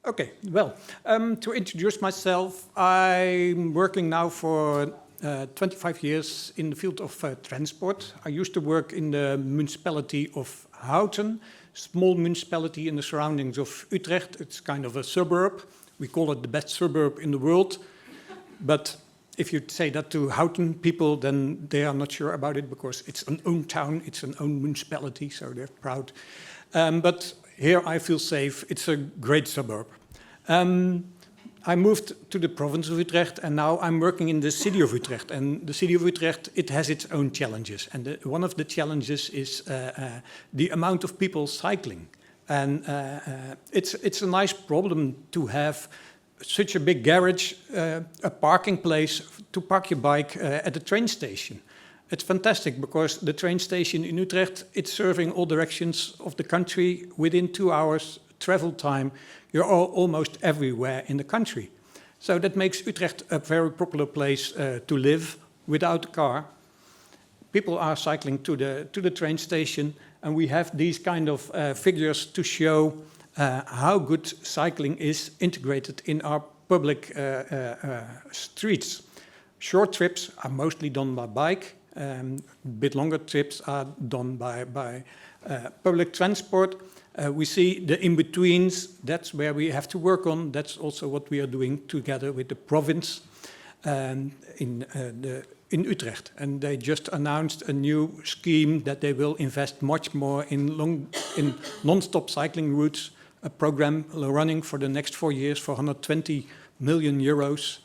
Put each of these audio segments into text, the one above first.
Okay, well, to introduce myself, I'm working now for 25 years in the field of transport. I used to work in the municipality of Houten, small municipality in the surroundings of Utrecht. It's kind of a suburb. We call it the best suburb in the world. But if you say that to Houten people, then they are not sure about it because it's an own town, it's an own municipality, so they're proud. But here I feel safe. It's a great suburb. I moved to the province of Utrecht and now I'm working in the city of Utrecht. And the city of Utrecht, it has its own challenges. And one of the challenges is the amount of people cycling. And it's a nice problem to have such a big garage, a parking place to park your bike at the train station. It's fantastic because the train station in Utrecht, it's serving all directions of the country within 2 hours travel time. You're almost everywhere in the country. So that makes Utrecht a very popular place to live without a car. People are cycling to the train station and we have these kind of figures to show how good cycling is integrated in our public streets. Short trips are mostly done by bike. Bit longer trips are done by public transport. We see the in-betweens, that's where we have to work on. That's also what we are doing together with the province in Utrecht. And they just announced a new scheme that they will invest much more in non-stop cycling routes, a program running for the next 4 years for 120 million euros.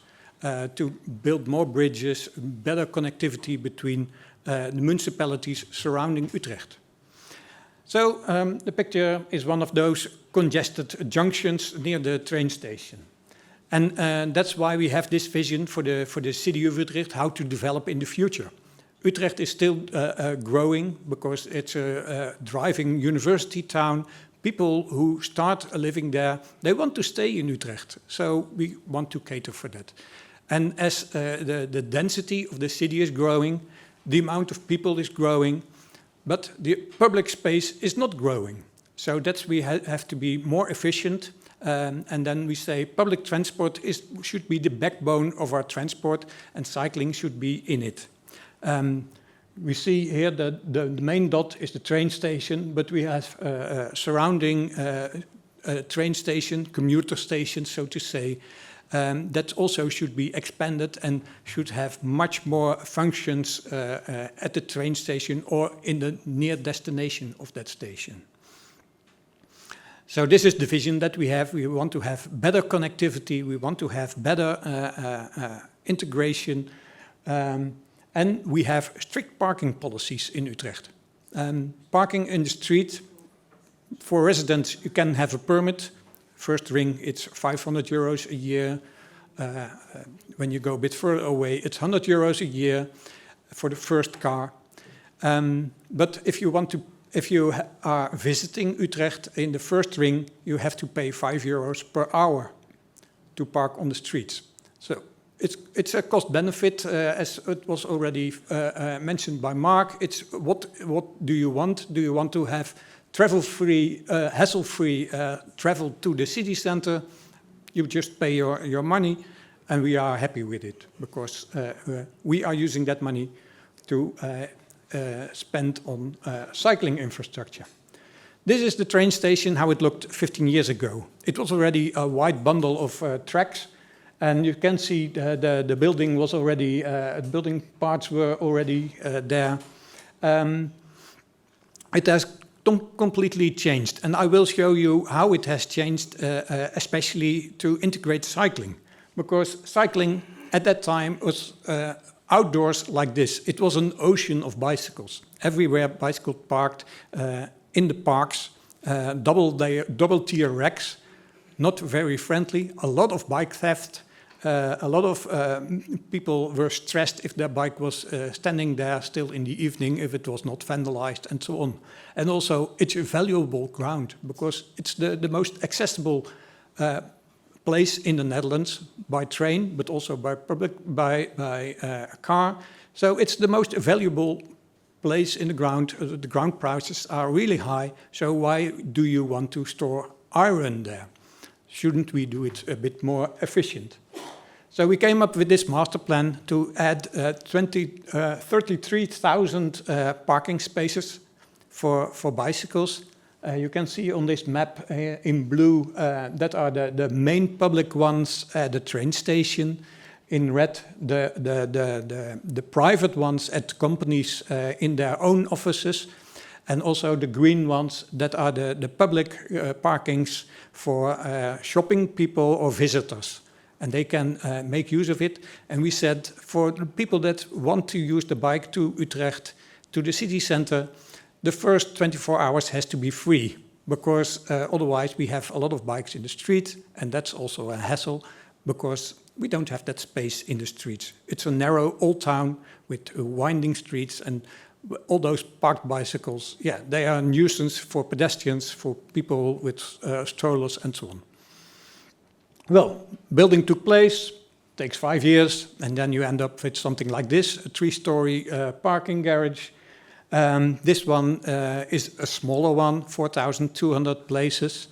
To build more bridges, better connectivity between the municipalities surrounding Utrecht. So the picture is one of those congested junctions near the train station. And that's why we have this vision for the city of Utrecht, how to develop in the future. Utrecht is still growing because it's a driving university town. People who start living there, they want to stay in Utrecht. So we want to cater for that. And as the density of the city is growing, the amount of people is growing, but the public space is not growing. So that's we have to be more efficient. And then we say public transport should be the backbone of our transport and cycling should be in it. We see here that the main dot is the train station, but we have surrounding train station, commuter stations, so to say, that also should be expanded and should have much more functions at the train station or in the near destination of that station. So this is the vision that we have. We want to have better connectivity. We want to have better integration. And we have strict parking policies in Utrecht. Parking in the street, for residents, you can have a permit. First ring, it's 500 euros a year. When you go a bit further away, it's 100 euros a year for the first car. But if you are visiting Utrecht in the first ring, you have to pay 5 euros per hour to park on the streets. So it's a cost benefit, as it was already mentioned by Mark. It's what do you want? Do you want to have travel-free, hassle-free travel to the city center? You just pay your money, and we are happy with it because we are using that money to spend on cycling infrastructure. This is the train station, how it looked 15 years ago. It was already a wide bundle of tracks, and you can see the building was already, building parts were already there. It has completely changed, and I will show you how it has changed, especially to integrate cycling, because cycling at that time was outdoors like this. It was an ocean of bicycles. Everywhere bicycles parked in the parks, double-tier racks, not very friendly, a lot of bike theft. A lot of people were stressed if their bike was standing there still in the evening, if it was not vandalized and so on. And also it's a valuable ground because it's the most accessible place in the Netherlands by train, but also by car. So it's the most valuable place in the ground. The ground prices are really high. So why do you want to store iron there? Shouldn't we do it a bit more efficient? So we came up with this master plan to add 33,000 parking spaces for bicycles. You can see on this map in blue that are the main public ones at the train station. In red, the private ones at companies in their own offices. And also the green ones that are the public parkings for shopping people or visitors. And they can make use of it. And we said for the people that want to use the bike to Utrecht, to the city center, the first 24 hours has to be free. Because otherwise we have a lot of bikes in the street. And that's also a hassle because we don't have that space in the streets. It's a narrow old town with winding streets and all those parked bicycles, yeah, they are a nuisance for pedestrians, for people with strollers and so on. Well, building took place, takes 5 years, and then you end up with something like this, a 3-story parking garage. This one is a smaller one, 4,200 places.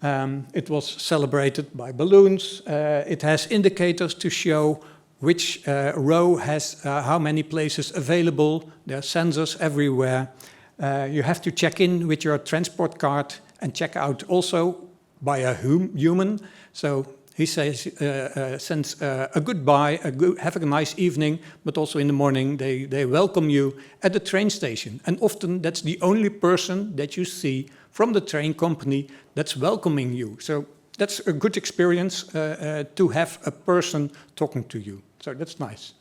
It was celebrated by balloons. It has indicators to show which row has how many places available. There are sensors everywhere. You have to check in with your transport card and check out also by a human. So he says, sends a goodbye, have a nice evening, but also in the morning they welcome you at the train station. And often that's the only person that you see from the train company that's welcoming you. So that's a good experience to have a person talking to you. So that's nice.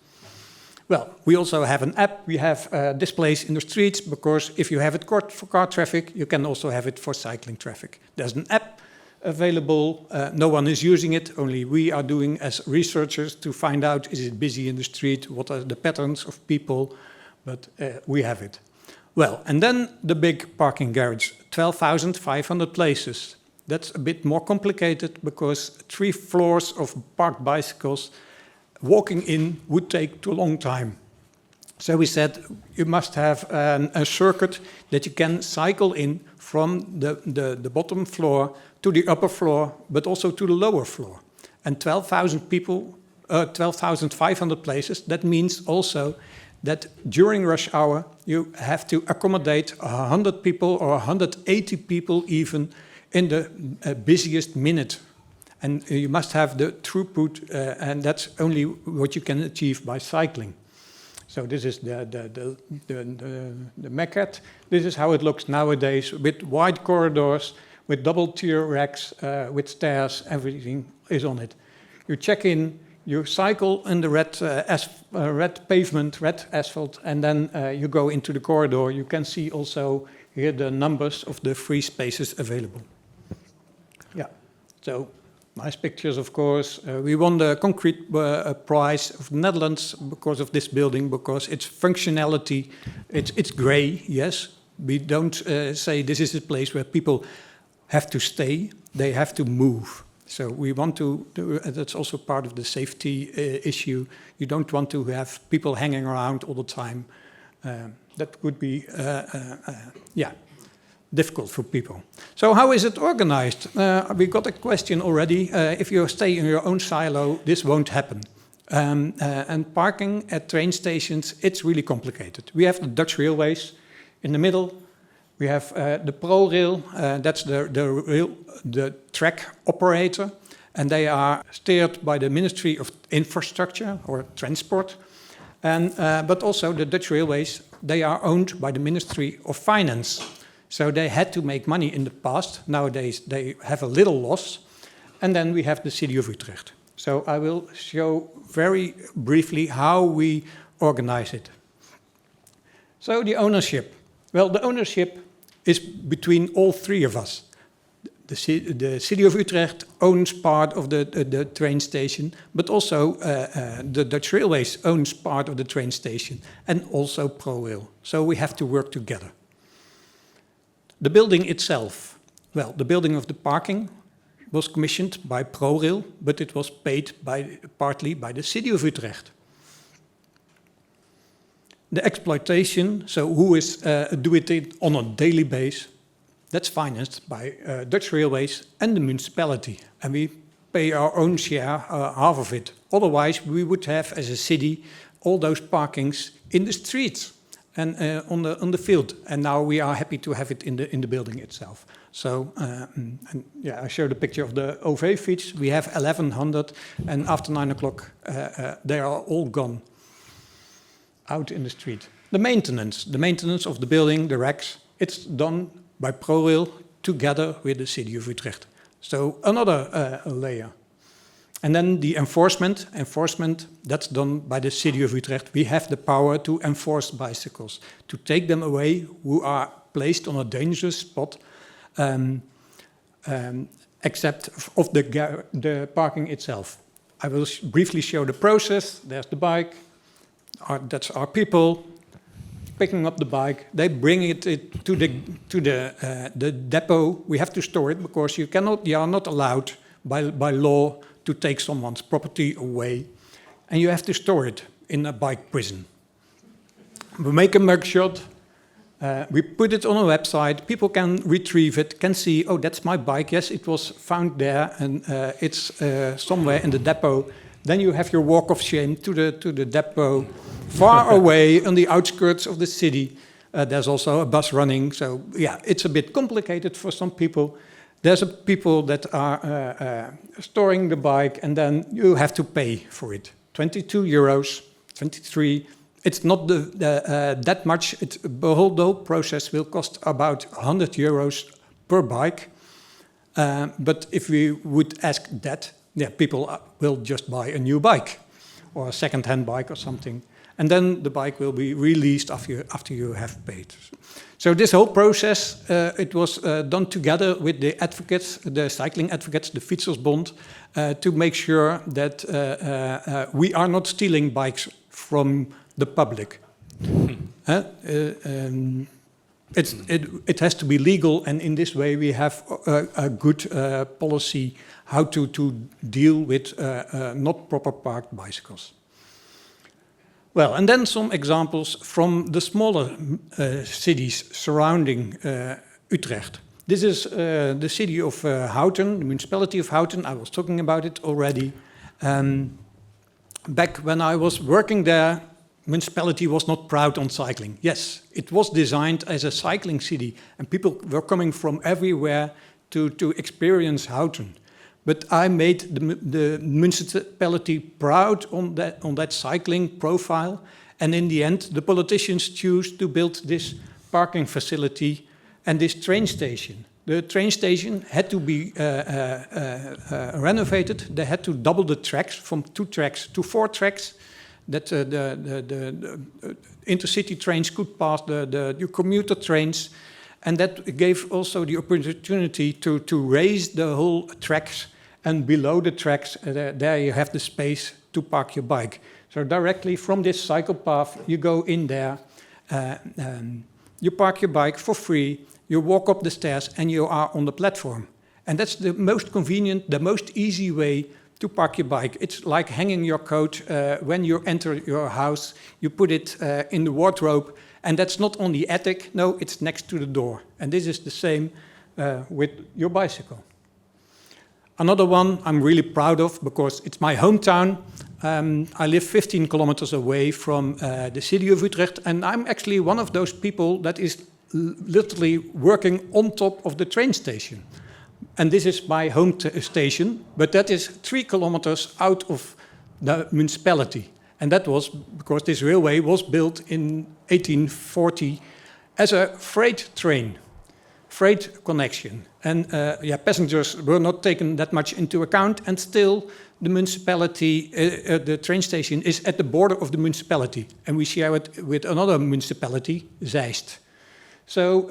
Well, we also have an app. We have displays in the streets because if you have it for car traffic, you can also have it for cycling traffic. There's an app available. No one is using it. Only we are doing as researchers to find out, is it busy in the street? What are the patterns of people? But we have it. Well, and then the big parking garage, 12,500 places. That's a bit more complicated because 3 floors of parked bicycles, walking in would take too long time. So we said you must have a circuit that you can cycle in from the bottom floor to the upper floor, but also to the lower floor. And 12,000 people, 12,500 places, that means also that during rush hour you have to accommodate 100 people or 180 people even in the busiest minute. And you must have the throughput, and that's only what you can achieve by cycling. So this is the maquette. This is how it looks nowadays, with wide corridors, with double-tier racks, with stairs, everything is on it. You check in, you cycle in the red pavement, red asphalt, and then you go into the corridor. You can see also here the numbers of the free spaces available. Yeah, so nice pictures, of course. We won the concrete prize of the Netherlands because of this building, because its functionality, it's grey, yes. We don't say this is a place where people have to stay, they have to move. So we want to do, that's also part of the safety issue. You don't want to have people hanging around all the time. That would be, yeah, difficult for people. So how is it organized? We got a question already. If you stay in your own silo, this won't happen. And parking at train stations, it's really complicated. We have the Dutch railways in the middle. We have the ProRail, that's the track operator, and they are steered by the Ministry of Infrastructure or Transport. And, but also the Dutch railways, they are owned by the Ministry of Finance. So they had to make money in the past. Nowadays they have a little loss. And then we have the city of Utrecht. So I will show very briefly how we organize it. So the ownership. Well, the ownership is between all 3 of us. The city of Utrecht owns part of the train station, but also the Dutch Railways owns part of the train station, and also ProRail. So we have to work together. The building itself, well, the building of the parking was commissioned by ProRail, but it was paid partly by the city of Utrecht. The exploitation, so who is doing it on a daily basis? That's financed by Dutch Railways and the municipality. And we pay our own share, half of it. Otherwise, we would have, as a city, all those parkings in the streets and on the field. And now we are happy to have it in the building itself. So, and yeah, I showed a picture of the OV-fiets. We have 1,100, and after 9 o'clock, they are all gone out in the street. The maintenance of the building, the racks, it's done by ProRail together with the city of Utrecht. So another layer. And then the enforcement, that's done by the city of Utrecht. We have the power to enforce bicycles, to take them away who are placed on a dangerous spot, except of the parking itself. I will briefly show the process. There's the bike, that's our people picking up the bike. They bring it to the depot. We have to store it because you are not allowed by law to take someone's property away, and you have to store it in a bike prison. We make a mugshot, we put it on a website, people can retrieve it, can see, oh, that's my bike, yes, it was found there, and it's somewhere in the depot. Then you have your walk of shame to the depot, far away on the outskirts of the city. There's also a bus running, so yeah, it's a bit complicated for some people. There's people that are storing the bike, and then you have to pay for it. 22 euros, 23. It's not that much. The whole process will cost about 100 euros per bike. But if we would ask that, yeah, people will just buy a new bike or a second-hand bike or something. And then the bike will be released after you have paid. So this whole process, it was done together with the advocates, the cycling advocates, the Fietsersbond, to make sure that we are not stealing bikes from the public. It has to be legal, and in this way we have a good policy how to deal with not proper parked bicycles. Well, and then some examples from the smaller cities surrounding Utrecht. This is the city of Houten, the municipality of Houten. I was talking about it already. Back when I was working there, municipality was not proud on cycling. Yes, it was designed as a cycling city, and people were coming from everywhere to experience Houten. But I made the municipality proud on that cycling profile, and in the end, the politicians choose to build this parking facility and this train station. The train station had to be renovated. They had to double the tracks from 2 tracks to 4 tracks, that the intercity trains could pass the commuter trains. And that gave also the opportunity to raise the whole tracks, and below the tracks, there you have the space to park your bike. So directly from this cycle path, you go in there, you park your bike for free, you walk up the stairs, and you are on the platform. And that's the most convenient, the most easy way to park your bike. It's like hanging your coat when you enter your house, you put it in the wardrobe, and that's not on the attic, no, it's next to the door. And this is the same with your bicycle. Another one I'm really proud of because it's my hometown. I live 15 kilometers away from the city of Utrecht, and I'm actually one of those people that is literally working on top of the train station. And this is my home station, but that is 3 kilometers out of the municipality. And that was because this railway was built in 1840 as a freight train, freight connection. And yeah, passengers were not taken that much into account, and still the municipality, the train station is at the border of the municipality, and we share it with another municipality, Zeist. So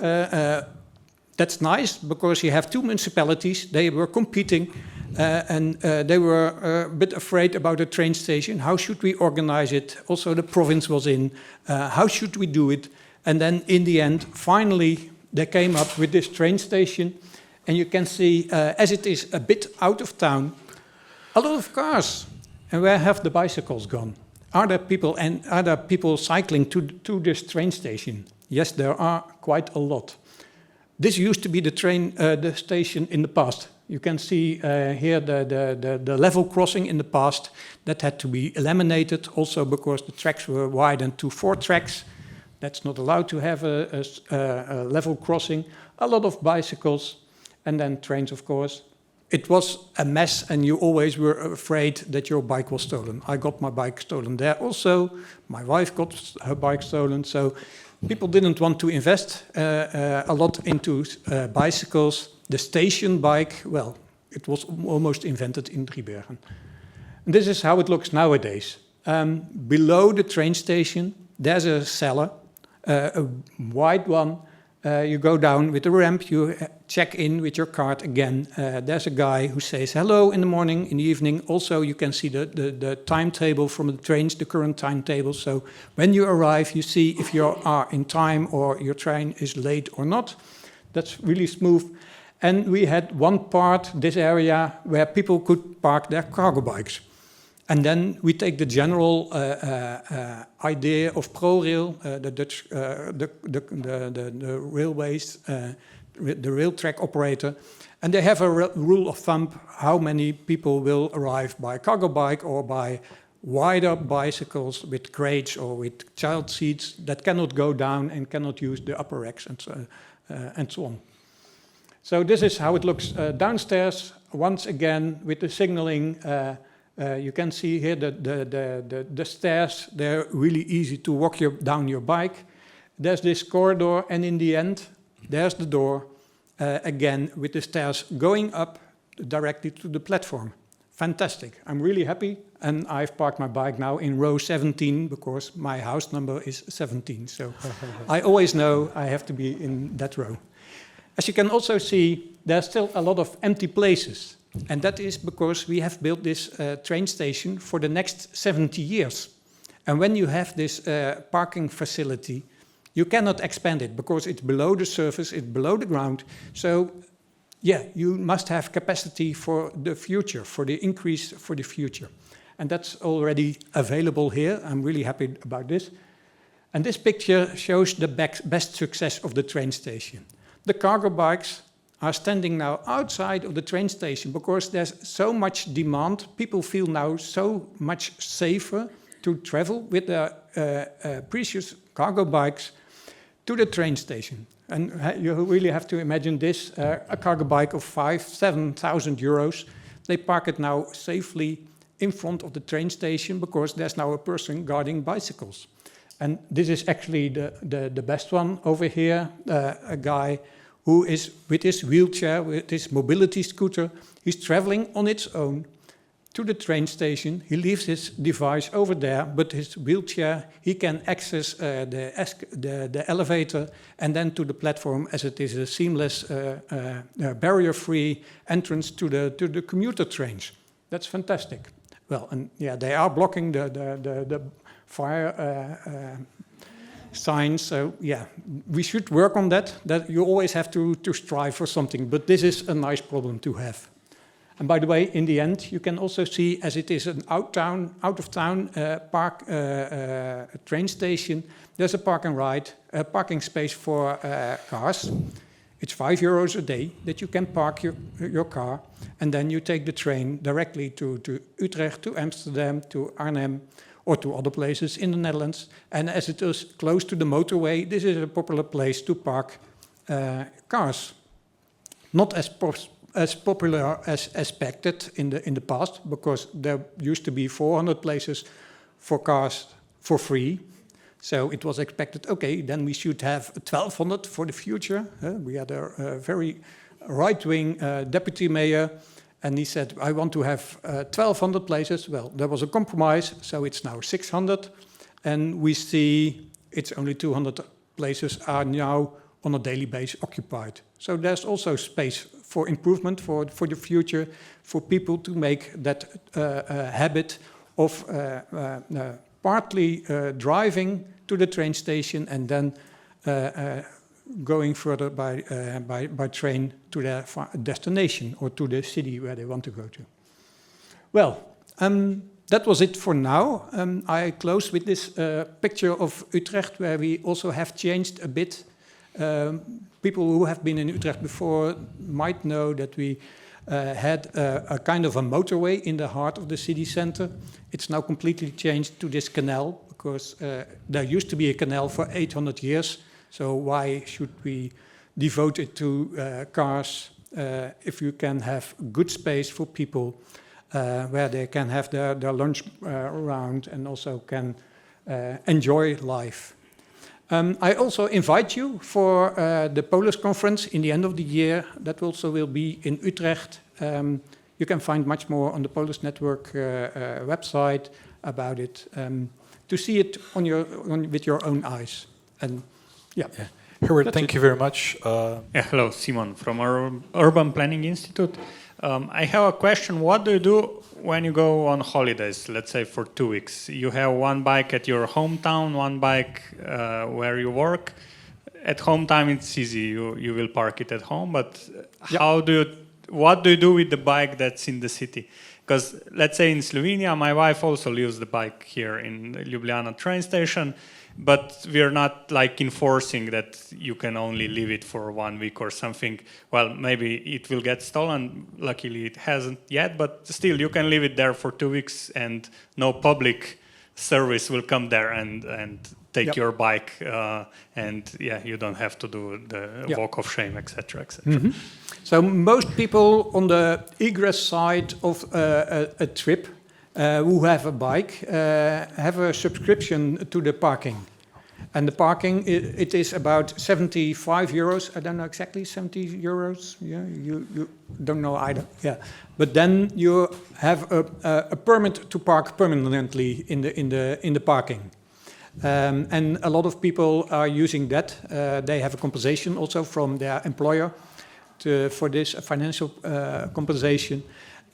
that's nice because you have 2 municipalities, they were competing, and they were a bit afraid about the train station. How should we organize it? Also the province was in, how should we do it? And then in the end, finally, they came up with this train station, and you can see, as it is a bit out of town, a lot of cars. And where have the bicycles gone? Are there people cycling to this train station? Yes, there are quite a lot. This used to be the station in the past. You can see here the level crossing in the past that had to be eliminated, also because the tracks were widened to 4 tracks. That's not allowed to have a level crossing. A lot of bicycles, and then trains, of course. It was a mess, and you always were afraid that your bike was stolen. I got my bike stolen there also. My wife got her bike stolen, so people didn't want to invest a lot into bicycles. The station bike, well, it was almost invented in Driebergen. And this is how it looks nowadays. Below the train station, there's a cellar, a wide one. You go down with the ramp, you check in with your card again. There's a guy who says hello in the morning, in the evening. Also, you can see the timetable from the trains, the current timetable. So when you arrive, you see if you are in time or your train is late or not. That's really smooth. And we had one part, this area, where people could park their cargo bikes. And then we take the general idea of ProRail, the Dutch, the railways, the rail track operator, and they have a rule of thumb how many people will arrive by cargo bike or by wider bicycles with crates or with child seats that cannot go down and cannot use the upper racks and so on. So this is how it looks downstairs. Once again, with the signaling. You can see here the stairs. They're really easy to walk down your bike. There's this corridor, and in the end, there's the door, again, with the stairs going up directly to the platform. Fantastic. I'm really happy, and I've parked my bike now in row 17 because my house number is 17. So I always know I have to be in that row. As you can also see, there's still a lot of empty places. And that is because we have built this train station for the next 70 years. And when you have this parking facility, you cannot expand it because it's below the surface, it's below the ground. So, yeah, you must have capacity for the future, for the increase for the future. And that's already available here. I'm really happy about this. And this picture shows the best success of the train station. The cargo bikes are standing now outside of the train station because there's so much demand. People feel now so much safer to travel with their precious cargo bikes to the train station. And you really have to imagine this, a cargo bike of 7,000 euros. They park it now safely in front of the train station because there's now a person guarding bicycles. And this is actually the best one over here, a guy who is with his wheelchair, with his mobility scooter. He's traveling on its own to the train station. He leaves his device over there, but his wheelchair, he can access the elevator and then to the platform, as it is a seamless, barrier-free entrance to the commuter trains. That's fantastic. Well, and yeah, they are blocking the fire signs. So yeah, we should work on that. That you always have to strive for something, but this is a nice problem to have. And by the way, in the end, you can also see, as it is an out-of-town train station, there's a park and ride, a parking space for cars. It's €5 a day that you can park your car, and then you take the train directly to Utrecht, to Amsterdam, to Arnhem, or to other places in the Netherlands. And as it is close to the motorway, this is a popular place to park cars. Not as popular as expected in the past, because there used to be 400 places for cars for free. So it was expected, okay, then we should have 1,200 for the future. We had a very right-wing deputy mayor, and he said, I want to have 1,200 places. Well, there was a compromise, so it's now 600. And we see it's only 200 places are now on a daily basis occupied. So there's also space for improvement for the future, for people to make that habit of partly driving to the train station and then going further by train to their destination or to the city where they want to go to. Well, that was it for now. I close with this picture of Utrecht, where we also have changed a bit People who have been in Utrecht before might know that we had a kind of a motorway in the heart of the city center. It's now completely changed to this canal because there used to be a canal for 800 years. So why should we devote it to cars if you can have good space for people where they can have their lunch around and also can enjoy life. I also invite you for the Polis conference in the end of the year. That also will be in Utrecht. You can find much more on the Polis Network website about it, to see it with your own eyes. And yeah. Herbert, thank you very much. Hello, Simon from Urban Planning Institute. I have a question. What do you do when you go on holidays, let's say for 2 weeks? You have one bike at your hometown, one bike where you work. At home time, it's easy. You will park it at home. But what do you do with the bike that's in the city? Because let's say in Slovenia, my wife also leaves the bike here in Ljubljana train station. But we're not like enforcing that you can only leave it for 1 week or something. Well, maybe it will get stolen. Luckily, it hasn't yet. But still, you can leave it there for 2 weeks, and no public service will come there and take your bike. And you don't have to do the walk of shame, etc., etc. Mm-hmm. So most people on the egress side of a trip who have a bike have a subscription to the parking. And the parking, it is about 75 euros. I don't know exactly, 70 euros. Yeah, you don't know either. Yeah, but then you have a permit to park permanently in the parking. And a lot of people are using that. They have a compensation also from their employer for this financial compensation.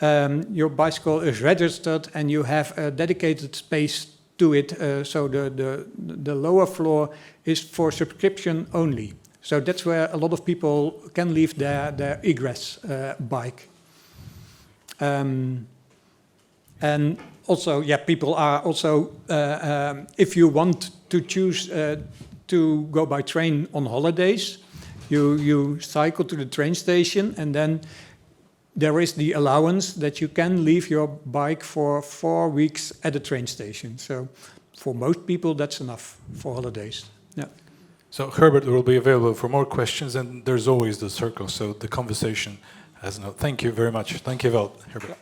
Your bicycle is registered and you have a dedicated space to it, so the lower floor is for subscription only. So that's where a lot of people can leave their egress bike. And also, people are also, if you want to choose to go by train on holidays, you cycle to the train station, and then there is the allowance that you can leave your bike for 4 weeks at a train station. So for most people, that's enough for holidays. Yeah. So Herbert will be available for more questions, and there's always the circle, so the conversation has no... Thank you very much. Thank you, Herbert.